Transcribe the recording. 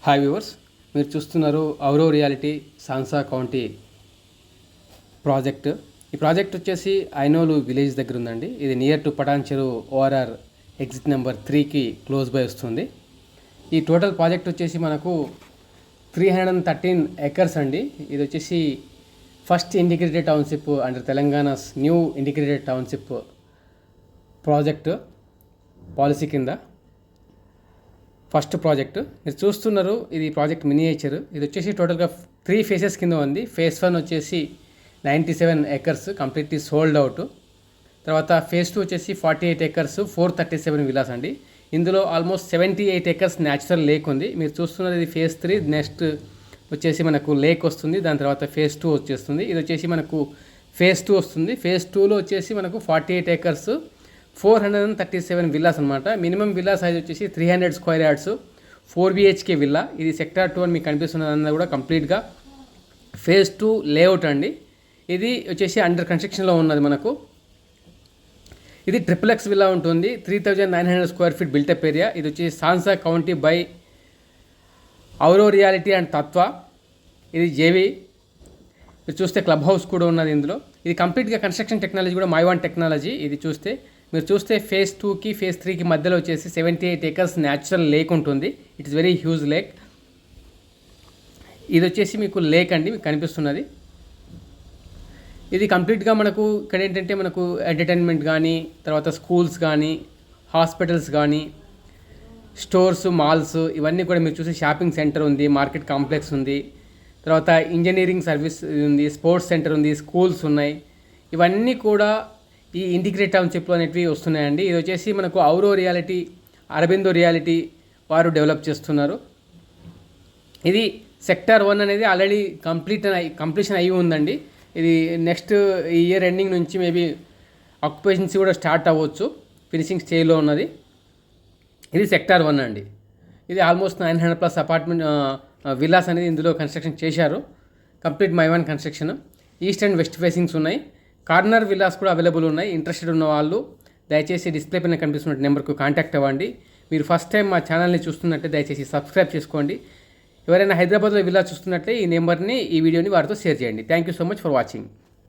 Hi viewers, మీరు చూస్తున్నారు ఔరో reality Sansa county project. ఈ ప్రాజెక్ట్ వచ్చేసి ఐనోలు విలేజ్ దగ్గర ఉందండి. ఇది near to Patancheru ORR exit number 3కి క్లోజ్ బై వస్తుంది. ఈ టోటల్ ప్రాజెక్ట్ వచ్చేసి మనకు 313 ఎకర్స్ అండి. ఇది వచ్చేసి first integrated township under Telangana's new integrated township project policy కింద ఫస్ట్ ప్రాజెక్టు మీరు చూస్తున్నారు. ఇది ప్రాజెక్ట్ మినియేచర్. ఇది వచ్చేసి టోటల్గా 3 ఫేసెస్ కింద ఉంది. ఫేజ్ 1 వచ్చేసి 97 ఎకర్స్ కంప్లీట్లీ సోల్డ్ అవుట్. తర్వాత ఫేజ్ 2 వచ్చేసి 48 ఎకర్స్ 437 విలాస్ అండి. ఇందులో ఆల్మోస్ట్ 78 ఎకర్స్ న్యాచురల్ లేక్ ఉంది. మీరు చూస్తున్నది ఇది ఫేజ్ 3. నెక్స్ట్ వచ్చేసి మనకు లేక్ వస్తుంది. దాని తర్వాత ఫేజ్ 2 వచ్చేస్తుంది. ఇది వచ్చేసి మనకు ఫేజ్ 2 వస్తుంది. ఫేజ్ 2లో వచ్చేసి మనకు 48 ఎకర్స్ 437 విల్లాస్ అనమాట. మినిమం విల్లా సైజ్ వచ్చేసి 300 స్క్వేర్ యార్డ్స్ 4 BHK విల్లా. ఇది సెక్టార్ 2 అని మీకు కనిపిస్తున్నది కూడా కంప్లీట్గా ఫేజ్ 2 లేఅవుట్ అండి. ఇది వచ్చేసి అండర్ కన్స్ట్రక్షన్లో ఉన్నది మనకు. ఇది XXX విల్లా ఉంటుంది. 3900 స్క్వేర్ ఫీట్ బిల్టప్ ఏరియా. ఇది వచ్చేసి Sansa county by ఔరో reality and తత్వ. ఇది జేవి. మీరు చూస్తే క్లబ్ హౌస్ కూడా ఉన్నది ఇందులో. ఇది కంప్లీట్గా కన్స్ట్రక్షన్ టెక్నాలజీ కూడా మైవాన్ టెక్నాలజీ. ఇది మీరు చూస్తే ఫేజ్ 2కి ఫేజ్ 3కి మధ్యలో వచ్చేసి 78 ఎకర్స్ న్యాచురల్ లేక్ ఉంటుంది. It is very huge lake. ఇది వచ్చేసి మీకు లేక్ అండి, మీకు కనిపిస్తున్నది. ఇది కంప్లీట్గా మనకు ఇక్కడ ఏంటంటే మనకు ఎంటర్టైన్మెంట్ కానీ, తర్వాత స్కూల్స్ కానీ, హాస్పిటల్స్ కానీ, స్టోర్స్, మాల్స్ ఇవన్నీ కూడా మీరు చూసి షాపింగ్ సెంటర్ ఉంది, మార్కెట్ కాంప్లెక్స్ ఉంది, తర్వాత ఇంజనీరింగ్ సర్వీస్ ఉంది, స్పోర్ట్స్ సెంటర్ ఉంది, స్కూల్స్ ఉన్నాయి. ఇవన్నీ కూడా ఈ ఇంటిగ్రేట్ టౌన్షిప్లో అనేటివి వస్తున్నాయండి. ఇది వచ్చేసి మనకు ఔరో రియాలిటీ, అరబిందో రియాలిటీ వారు డెవలప్ చేస్తున్నారు. ఇది సెక్టార్ 1 అనేది ఆల్రెడీ కంప్లీషన్ అయ్యి ఉందండి. ఇది నెక్స్ట్ ఇయర్ ఎండింగ్ నుంచి మేబీ ఆక్యుపేషన్స్ కూడా స్టార్ట్ అవ్వచ్చు. ఫినిషింగ్ స్టేజ్లో ఉన్నది. ఇది సెక్టార్ 1 అండి. ఇది ఆల్మోస్ట్ 900+ అపార్ట్మెంట్ విల్లాస్ అనేది ఇందులో కన్స్ట్రక్షన్ చేశారు. Complete Mivan construction. East and west facings ఉన్నాయి. కార్నర్ విల్లాస్ కూడా అవైలబుల్ ఉన్నాయి. ఇంట్రెస్టెడ్ ఉన్న వాళ్ళు దయచేసి డిస్ప్లే పైన కనిపిస్తున్న నెంబర్కు కాంటాక్ట్ అవ్వండి. మీరు ఫస్ట్ టైం మా ఛానల్ని చూస్తున్నట్టే దయచేసి సబ్స్క్రైబ్ చేసుకోండి. ఎవరైనా హైదరాబాద్లో విల్లా చూస్తున్నట్లే ఈ నెంబర్ని, ఈ వీడియోని వారితో షేర్ చేయండి. Thank you so much for watching.